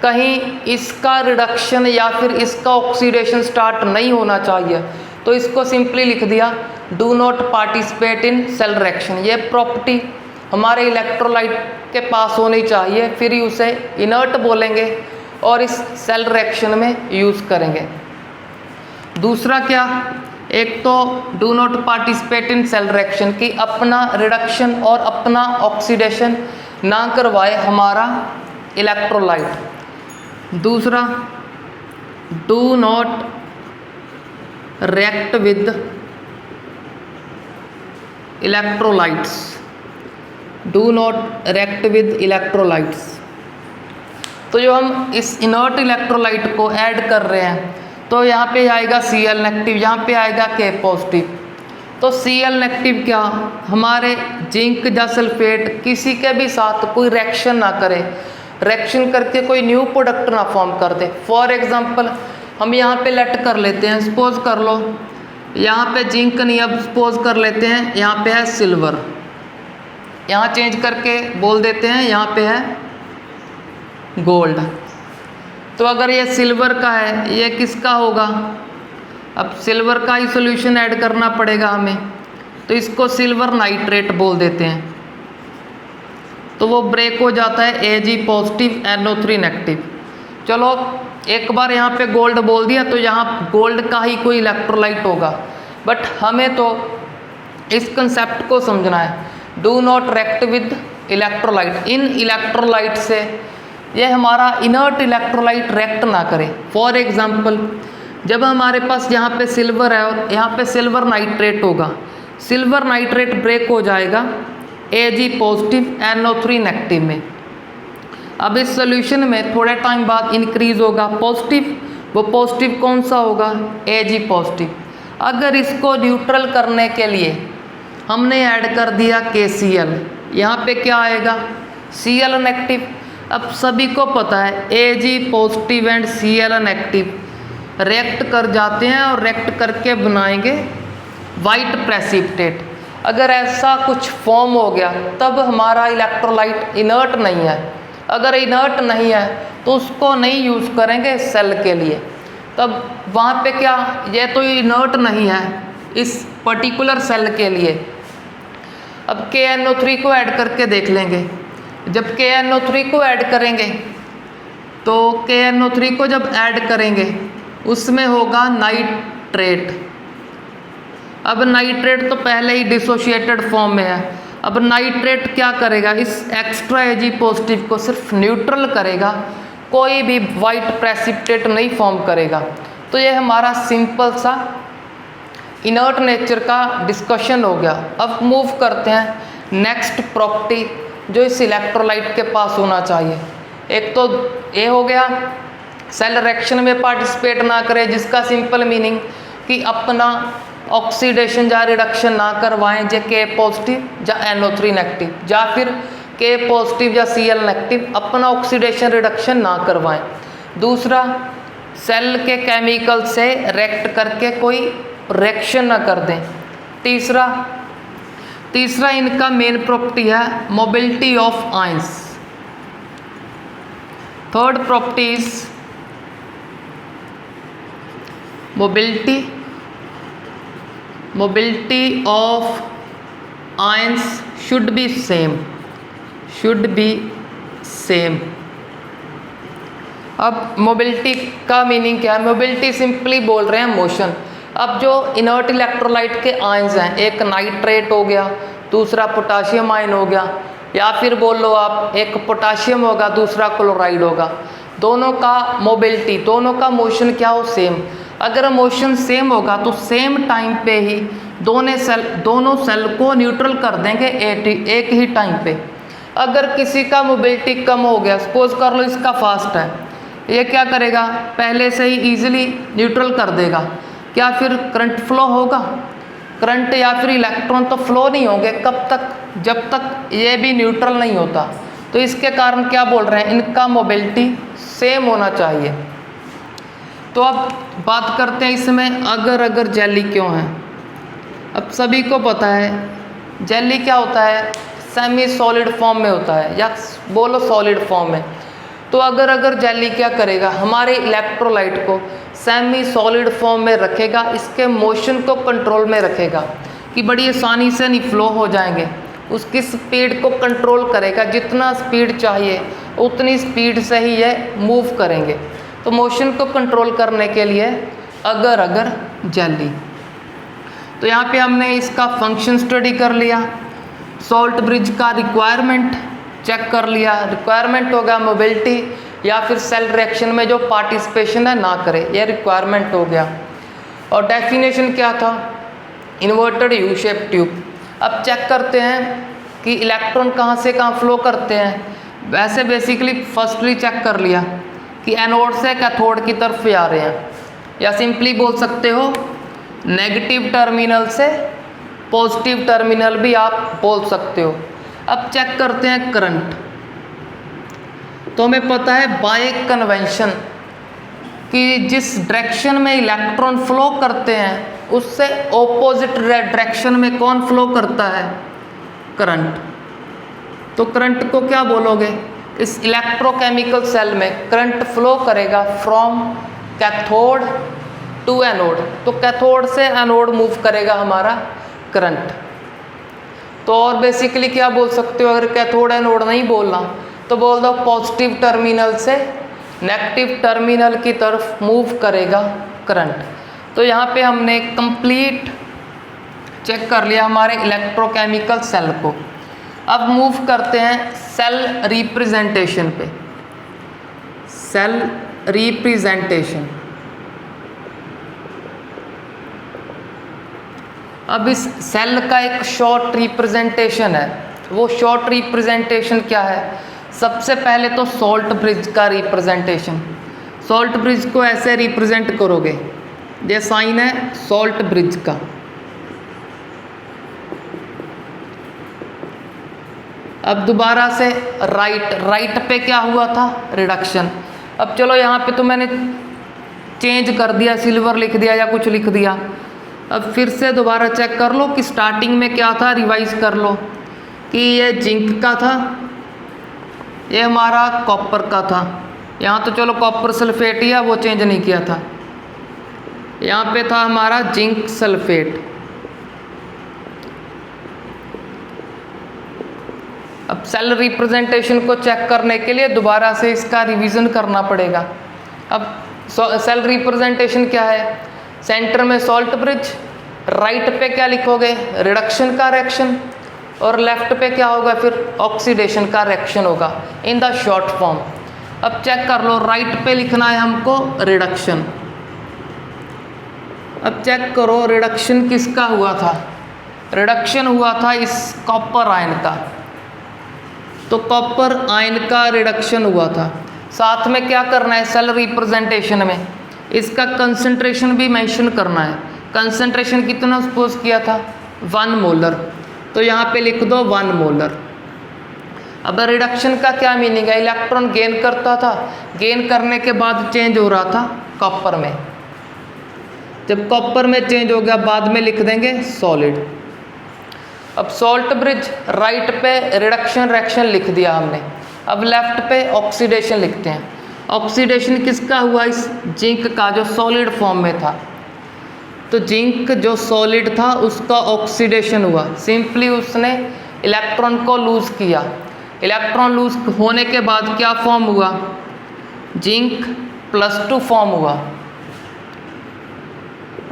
कहीं इसका रिडक्शन या फिर इसका ऑक्सीडेशन स्टार्ट नहीं होना चाहिए। तो इसको सिंपली लिख दिया do not participate in cell reaction. ये प्रॉपर्टी हमारे इलेक्ट्रोलाइट के पास होनी चाहिए, फिर ही उसे इनर्ट बोलेंगे और इस सेल रिएक्शन में यूज़ करेंगे। दूसरा क्या, एक तो do not participate in cell reaction की अपना रिडक्शन और अपना ऑक्सीडेशन ना करवाए हमारा इलेक्ट्रोलाइट। दूसरा do not react with electrolytes, do not react with electrolytes. तो जो हम इस इनर्ट इलेक्ट्रोलाइट को ऐड कर रहे हैं, तो यहाँ पे आएगा Cl नेगेटिव, यहाँ पे आएगा K पॉजिटिव। तो Cl नेगेटिव क्या, हमारे जिंक या सल्फेट किसी के भी साथ कोई रिएक्शन ना करे, रिएक्शन करके कोई न्यू प्रोडक्ट ना फॉर्म कर दे। फॉर एग्जांपल हम यहाँ पे लेट कर लेते हैं, सपोज कर लो यहाँ पे जिंक नहीं, अब सपोज कर लेते हैं यहाँ पे है सिल्वर, यहाँ चेंज करके बोल देते हैं यहाँ पे है गोल्ड। तो अगर ये सिल्वर का है, ये किसका होगा, अब सिल्वर का ही सॉल्यूशन ऐड करना पड़ेगा हमें, तो इसको सिल्वर नाइट्रेट बोल देते हैं। तो वो ब्रेक हो जाता है Ag पॉजिटिव NO3 नेगेटिव। चलो एक बार यहाँ पे गोल्ड बोल दिया तो यहाँ गोल्ड का ही कोई इलेक्ट्रोलाइट होगा, बट हमें तो इस कंसेप्ट को समझना है। Do not react with electrolyte, in electrolyte से ये हमारा इनर्ट इलेक्ट्रोलाइट रिएक्ट ना करे। फॉर एग्जांपल जब हमारे पास यहाँ पे सिल्वर है और यहाँ पे सिल्वर नाइट्रेट होगा, सिल्वर नाइट्रेट ब्रेक हो जाएगा Ag पॉजिटिव NO3 नेगेटिव में। अब इस सॉल्यूशन में थोड़े टाइम बाद इंक्रीज होगा पॉजिटिव, वो पॉजिटिव कौन सा होगा Ag पॉजिटिव। अगर इसको न्यूट्रल करने के लिए हमने ऐड कर दिया KCl, यहाँ पे क्या आएगा Cl नेगेटिव। अब सभी को पता है Ag positive and Cl negative react कर जाते हैं और रिएक्ट करके बनाएंगे वाइट प्रेसिपिटेट। अगर ऐसा कुछ फॉर्म हो गया तब हमारा इलेक्ट्रोलाइट इनर्ट नहीं है। अगर इनर्ट नहीं है तो उसको नहीं यूज़ करेंगे सेल के लिए। तब वहाँ पे क्या, ये तो इनर्ट नहीं है इस पर्टिकुलर सेल के लिए। अब KNO3 को ऐड करके देख लेंगे। जब KNO3 को ऐड करेंगे तो KNO3 को जब ऐड करेंगे उसमें होगा नाइट्रेट। अब नाइट्रेट तो पहले ही डिसोशिएटेड फॉर्म में है। अब नाइट्रेट क्या करेगा, इस एक्स्ट्रा Ag पॉजिटिव को सिर्फ न्यूट्रल करेगा, कोई भी वाइट प्रेसिपिटेट नहीं फॉर्म करेगा। तो ये हमारा सिंपल सा इनर्ट नेचर का डिस्कशन हो गया। अब मूव करते हैं नेक्स्ट प्रॉपर्टी जो इस इलेक्ट्रोलाइट के पास होना चाहिए। एक तो ये हो गया सेल रिएक्शन में पार्टिसिपेट ना करे, जिसका सिंपल मीनिंग कि अपना ऑक्सीडेशन या रिडक्शन ना करवाएं जे K पॉजिटिव या NO3 नेगेटिव, या फिर K पॉजिटिव या Cl नेगेटिव अपना ऑक्सीडेशन रिडक्शन ना करवाएं। दूसरा, सेल के केमिकल से रिएक्ट करके कोई रिएक्शन ना कर दें। तीसरा इनका मेन प्रॉपर्टी है mobility of ions. Third property is mobility of ions should be same। अब मोबिलिटी का मीनिंग क्या है, मोबिलिटी सिंपली बोल रहे हैं मोशन। अब जो इनर्ट इलेक्ट्रोलाइट के आयंस हैं, एक नाइट्रेट हो गया, दूसरा पोटाशियम आयन हो गया, या फिर बोल लो आप एक पोटाशियम होगा दूसरा क्लोराइड होगा, दोनों का मोबिलिटी, दोनों का मोशन क्या हो सेम। अगर मोशन सेम होगा तो सेम टाइम पे ही दोनों सेल को न्यूट्रल कर देंगे एक ही टाइम पे। अगर किसी का मोबिलिटी कम हो गया, सपोज कर लो इसका फास्ट है, ये क्या करेगा पहले से ही ईजिली न्यूट्रल कर देगा। क्या फिर करंट फ्लो होगा? करंट या फिर इलेक्ट्रॉन तो फ्लो नहीं होंगे, कब तक, जब तक ये भी न्यूट्रल नहीं होता। तो इसके कारण क्या बोल रहे हैं, इनका मोबिलिटी सेम होना चाहिए। तो अब बात करते हैं इसमें अगर जेली क्यों है। अब सभी को पता है जेली क्या होता है, सेमी सॉलिड फॉर्म में होता है या बोलो सॉलिड फॉर्म में। तो अगर जेली क्या करेगा, हमारे इलेक्ट्रोलाइट को सेमी सॉलिड फॉर्म में रखेगा, इसके मोशन को कंट्रोल में रखेगा कि बड़ी आसानी से नहीं फ्लो हो जाएंगे। उसकी स्पीड को कंट्रोल करेगा, जितना स्पीड चाहिए उतनी स्पीड से ही ये मूव करेंगे। तो मोशन को कंट्रोल करने के लिए अगर जेली। तो यहाँ पे हमने इसका फंक्शन स्टडी कर लिया, सॉल्ट ब्रिज का रिक्वायरमेंट चेक कर लिया। रिक्वायरमेंट होगा मोबिलिटी या फिर सेल रिएक्शन में जो पार्टिसिपेशन है ना करे, ये रिक्वायरमेंट हो गया। और डेफिनेशन क्या था, इन्वर्टेड यू शेप ट्यूब। अब चेक करते हैं कि इलेक्ट्रॉन कहाँ से कहाँ फ्लो करते हैं। वैसे बेसिकली फर्स्टली चेक कर लिया कि एनोड से कैथोड की तरफ जा रहे हैं, या सिंपली बोल सकते हो नेगेटिव टर्मिनल से पॉजिटिव टर्मिनल भी आप बोल सकते हो। अब चेक करते हैं करंट। तो हमें पता है बाय कन्वेंशन कि जिस डायरेक्शन में इलेक्ट्रॉन फ्लो करते हैं उससे ऑपोजिट डायरेक्शन में कौन फ्लो करता है, करंट। तो करंट को क्या बोलोगे, इस इलेक्ट्रोकेमिकल सेल में करंट फ्लो करेगा फ्रॉम कैथोड टू एनोड। तो कैथोड से एनोड मूव करेगा हमारा करंट। तो और बेसिकली क्या बोल सकते हो, अगर कैथोड एनोड नहीं बोलना तो बोल दो पॉजिटिव टर्मिनल से नेगेटिव टर्मिनल की तरफ मूव करेगा करंट। तो यहाँ पे हमने कंप्लीट चेक कर लिया हमारे इलेक्ट्रोकेमिकल सेल को। अब मूव करते हैं सेल रिप्रेजेंटेशन पे। सेल रिप्रेजेंटेशन, अब इस सेल का एक शॉर्ट रिप्रेजेंटेशन है। वो शॉर्ट रिप्रेजेंटेशन क्या है? सबसे पहले तो सॉल्ट ब्रिज का रिप्रेजेंटेशन। सॉल्ट ब्रिज को ऐसे रिप्रेजेंट करोगे, ये साइन है सॉल्ट ब्रिज का। अब दोबारा से राइट पे क्या हुआ था? रिडक्शन। अब चलो यहाँ पे तो मैंने चेंज कर दिया, सिल्वर लिख दिया या कुछ लिख दिया। अब फिर से दोबारा चेक कर लो कि स्टार्टिंग में क्या था, रिवाइज कर लो कि ये जिंक का था, ये हमारा कॉपर का था। यहाँ तो चलो कॉपर सल्फेट ही है, वो चेंज नहीं किया था। यहाँ पे था हमारा जिंक सल्फेट। अब सेल रिप्रेजेंटेशन को चेक करने के लिए दोबारा से इसका रिवीजन करना पड़ेगा। अब सेल रिप्रेजेंटेशन क्या है? सेंटर में सॉल्ट ब्रिज, राइट पे क्या लिखोगे? रिडक्शन का रिएक्शन, और लेफ्ट पे क्या होगा? फिर ऑक्सीडेशन का रिएक्शन होगा इन द शॉर्ट फॉर्म। अब चेक कर लो, राइट पे लिखना है हमको रिडक्शन। अब चेक करो रिडक्शन किसका हुआ था? रिडक्शन हुआ था इस कॉपर आयन का। तो कॉपर आयन का रिडक्शन हुआ था। साथ में क्या करना है सेल रिप्रेजेंटेशन में? इसका कंसंट्रेशन भी मेंशन करना है। कंसंट्रेशन कितना सपोज किया था? 1 मोलर। तो यहाँ पे लिख दो 1 मोलर। अब रिडक्शन का क्या मीनिंग है? इलेक्ट्रॉन गेन करता था, गेन करने के बाद चेंज हो रहा था कॉपर में। जब कॉपर में चेंज हो गया बाद में लिख देंगे सॉलिड। अब सॉल्ट ब्रिज, राइट पे रिडक्शन रिएक्शन लिख दिया हमने। अब लेफ्ट पे ऑक्सीडेशन लिखते हैं। ऑक्सीडेशन किसका हुआ? इस जिंक का जो सॉलिड फॉर्म में था। तो जिंक जो सॉलिड था उसका ऑक्सीडेशन हुआ, सिंपली उसने इलेक्ट्रॉन को लूज किया। इलेक्ट्रॉन लूज होने के बाद क्या फॉर्म हुआ? जिंक +2 फॉर्म हुआ।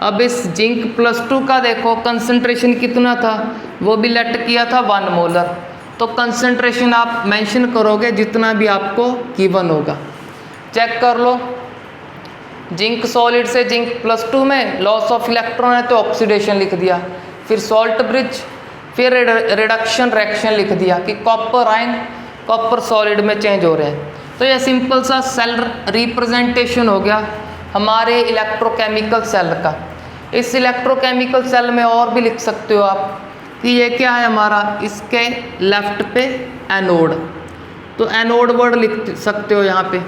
अब इस जिंक +2 का देखो कंसंट्रेशन कितना था, वो भी लेट किया था 1 मोलर। तो कंसंट्रेशन आप मेंशन करोगे जितना भी आपको गिवन होगा। चेक कर लो, जिंक सॉलिड से जिंक +2 में लॉस ऑफ इलेक्ट्रॉन है तो ऑक्सीडेशन लिख दिया। फिर सॉल्ट ब्रिज, फिर रिडक्शन रिएक्शन लिख दिया कि कॉपर आयन कॉपर सॉलिड में चेंज हो रहे हैं। तो यह सिंपल सा सेल रिप्रेजेंटेशन हो गया हमारे इलेक्ट्रोकेमिकल सेल का। इस इलेक्ट्रोकेमिकल सेल में और भी लिख सकते हो आप कि ये क्या है हमारा, इसके लेफ्ट पे एनोड। तो एनोड वर्ड लिख सकते हो यहाँ पे।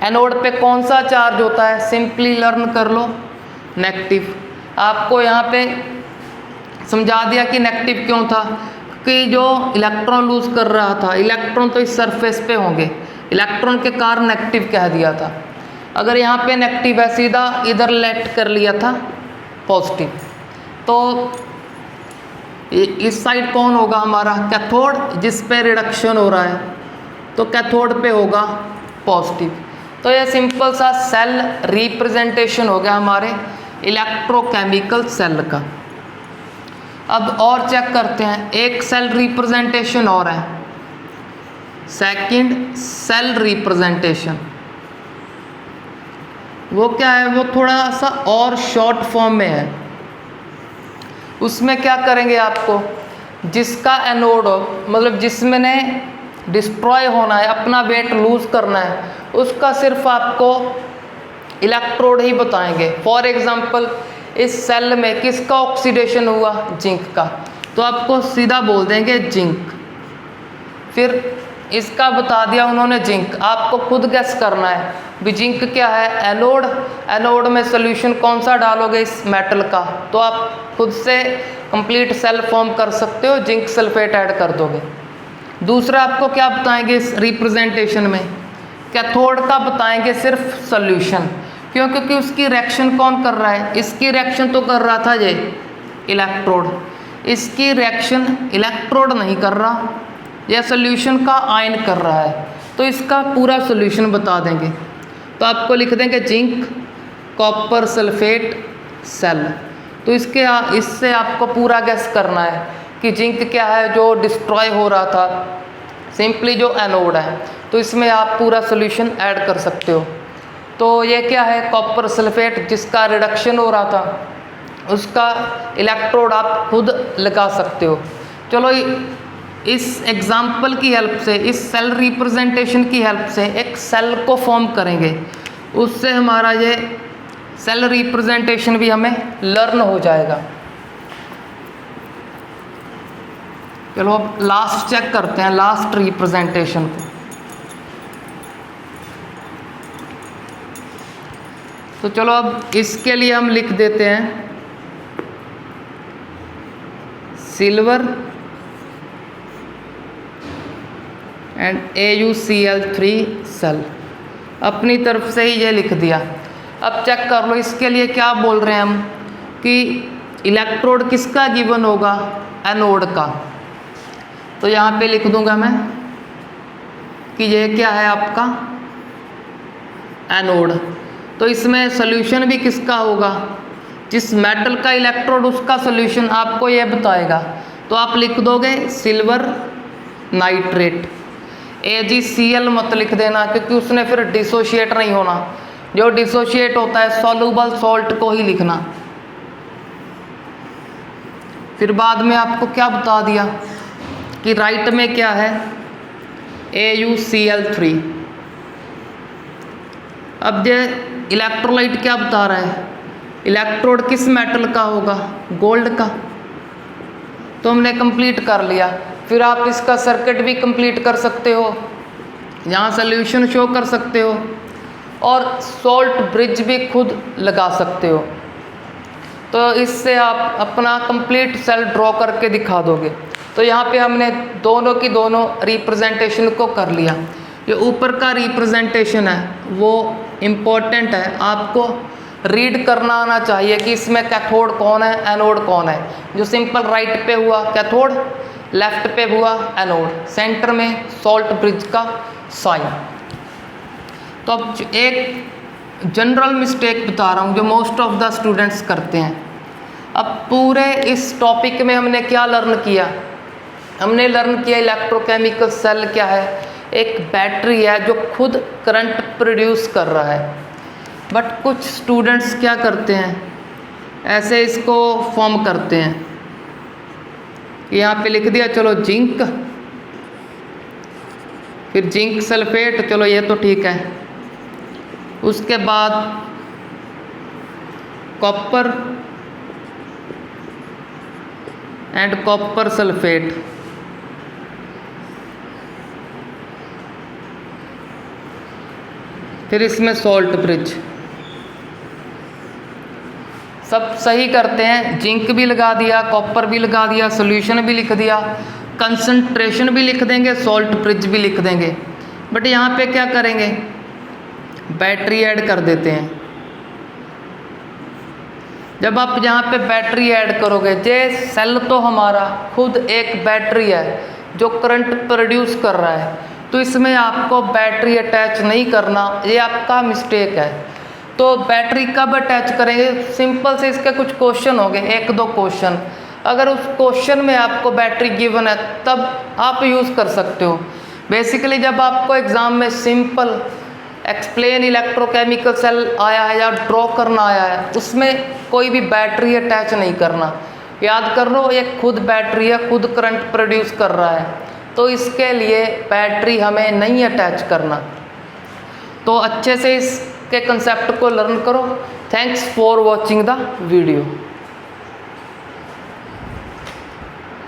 एनोड पे कौन सा चार्ज होता है? सिंपली लर्न कर लो, नेगेटिव। आपको यहाँ पे समझा दिया कि नेगेटिव क्यों था, कि जो इलेक्ट्रॉन लूज कर रहा था, इलेक्ट्रॉन तो इस सरफेस पे होंगे, इलेक्ट्रॉन के कारण नेगेटिव कह दिया था। अगर यहाँ पे नेगेटिव है सीधा इधर लेट कर लिया था पॉजिटिव। तो इस साइड कौन होगा हमारा? कैथोड, जिस पे रिडक्शन हो रहा है, तो कैथोड पे होगा पॉजिटिव। तो ये सिंपल सा सेल रिप्रेजेंटेशन हो गया हमारे इलेक्ट्रोकेमिकल सेल का। अब और चेक करते हैं, एक सेल रिप्रेजेंटेशन और है, सेकंड सेल रिप्रेजेंटेशन। वो क्या है? वो थोड़ा सा और शॉर्ट फॉर्म में है। उसमें क्या करेंगे आपको, जिसका एनोड हो, मतलब जिसमें ने डिस्ट्रॉय होना है, अपना वेट लूज करना है, उसका सिर्फ आपको इलेक्ट्रोड ही बताएंगे। फॉर एग्जांपल इस सेल में किसका ऑक्सीडेशन हुआ? जिंक का। तो आपको सीधा बोल देंगे जिंक। फिर इसका बता दिया उन्होंने जिंक, आपको खुद गैस करना है भी जिंक क्या है? एनोड। एनोड में सोल्यूशन कौन सा डालोगे? इस मेटल का। तो आप खुद से कंप्लीट सेल फॉर्म कर सकते हो, जिंक सल्फेट ऐड कर दोगे। दूसरा आपको क्या बताएंगे इस रिप्रेजेंटेशन में? कैथोड का बताएंगे सिर्फ सोल्यूशन। क्यों? क्योंकि उसकी रिएक्शन कौन कर रहा है? इसकी रिएक्शन तो कर रहा था ये इलेक्ट्रोड। इसकी रिएक्शन इलेक्ट्रोड नहीं कर रहा, यह सोल्यूशन का आयन कर रहा है, तो इसका पूरा सोल्यूशन बता देंगे। तो आपको लिख देंगे जिंक कॉपर सल्फेट सेल। तो इससे आपको पूरा गैस करना है कि जिंक क्या है जो डिस्ट्रॉय हो रहा था, सिंपली जो एनोड है। तो इसमें आप पूरा सोल्यूशन ऐड कर सकते हो। तो ये क्या है, कॉपर सल्फेट जिसका रिडक्शन हो रहा था, उसका इलेक्ट्रोड आप खुद लगा सकते हो। चलो इस एग्जाम्पल की हेल्प से, इस सेल रिप्रेजेंटेशन की हेल्प से एक सेल को फॉर्म करेंगे, उससे हमारा ये सेल रिप्रेजेंटेशन भी हमें लर्न हो जाएगा। चलो अब लास्ट चेक करते हैं, लास्ट रिप्रेजेंटेशन को। तो चलो अब इसके लिए हम लिख देते हैं सिल्वर एंड AuCl3 सेल, अपनी तरफ से ही ये लिख दिया। अब चेक कर लो इसके लिए क्या बोल रहे हैं हम कि इलेक्ट्रोड किसका गिवन होगा, एनोड का। तो यहाँ पे लिख दूंगा मैं कि ये क्या है आपका एनोड। तो इसमें सोल्यूशन भी किसका होगा, जिस मेटल का इलेक्ट्रोड उसका सोल्यूशन आपको ये बताएगा। तो आप लिख दोगे सिल्वर नाइट्रेट, AgCl मत लिख देना क्योंकि उसने फिर डिसोशिएट नहीं होना। जो डिसोशिएट होता है सॉल्युबल सॉल्ट को ही लिखना। फिर बाद में आपको क्या बता दिया कि राइट में क्या है, AuCl3। अब ये इलेक्ट्रोलाइट क्या बता रहा है, इलेक्ट्रोड किस मेटल का होगा, गोल्ड का। तो हमने कंप्लीट कर लिया। फिर आप इसका सर्किट भी कंप्लीट कर सकते हो, यहाँ सोल्यूशन शो कर सकते हो और सॉल्ट ब्रिज भी खुद लगा सकते हो। तो इससे आप अपना कंप्लीट सेल ड्रॉ करके दिखा दोगे। तो यहाँ पे हमने दोनों की दोनों रिप्रेजेंटेशन को कर लिया। जो ऊपर का रिप्रेजेंटेशन है वो इम्पोर्टेंट है, आपको रीड करना आना चाहिए कि इसमें कैथोड कौन है, एनोड कौन है। जो सिंपल राइट पे हुआ कैथोड, लेफ्ट पे हुआ एनोड, सेंटर में सॉल्ट ब्रिज का साइन। तो अब एक जनरल मिस्टेक बता रहा हूँ जो मोस्ट ऑफ द स्टूडेंट्स करते हैं। अब पूरे इस टॉपिक में हमने क्या लर्न किया, हमने लर्न किया इलेक्ट्रोकेमिकल सेल क्या है, एक बैटरी है जो खुद करंट प्रोड्यूस कर रहा है। बट कुछ स्टूडेंट्स क्या करते हैं, ऐसे इसको फॉर्म करते हैं। यहाँ पे लिख दिया चलो जिंक, फिर जिंक सल्फेट, चलो ये तो ठीक है। उसके बाद कॉपर एंड कॉपर सल्फेट, फिर इसमें सॉल्ट ब्रिज। सब सही करते हैं, जिंक भी लगा दिया, कॉपर भी लगा दिया, सोल्यूशन भी लिख दिया, कंसंट्रेशन भी लिख देंगे, सॉल्ट ब्रिज भी लिख देंगे। बट यहाँ पे क्या करेंगे, बैटरी ऐड कर देते हैं। जब आप यहाँ पे बैटरी ऐड करोगे, ये सेल तो हमारा खुद एक बैटरी है जो करंट प्रोड्यूस कर रहा है, तो इसमें आपको बैटरी अटैच नहीं करना, ये आपका मिस्टेक है। तो बैटरी कब अटैच करेंगे, सिंपल से इसके कुछ क्वेश्चन होंगे, एक दो क्वेश्चन। अगर उस क्वेश्चन में आपको बैटरी गिवन है तब आप यूज़ कर सकते हो। बेसिकली जब आपको एग्ज़ाम में सिंपल एक्सप्लेन इलेक्ट्रोकेमिकल सेल आया है या ड्रॉ करना आया है, उसमें कोई भी बैटरी अटैच नहीं करना। याद कर लो, ये खुद बैटरी है, खुद करंट प्रोड्यूस कर रहा है, तो इसके लिए बैटरी हमें नहीं अटैच करना। तो अच्छे से इसके कंसेप्ट को लर्न करो। Thanks for watching the video.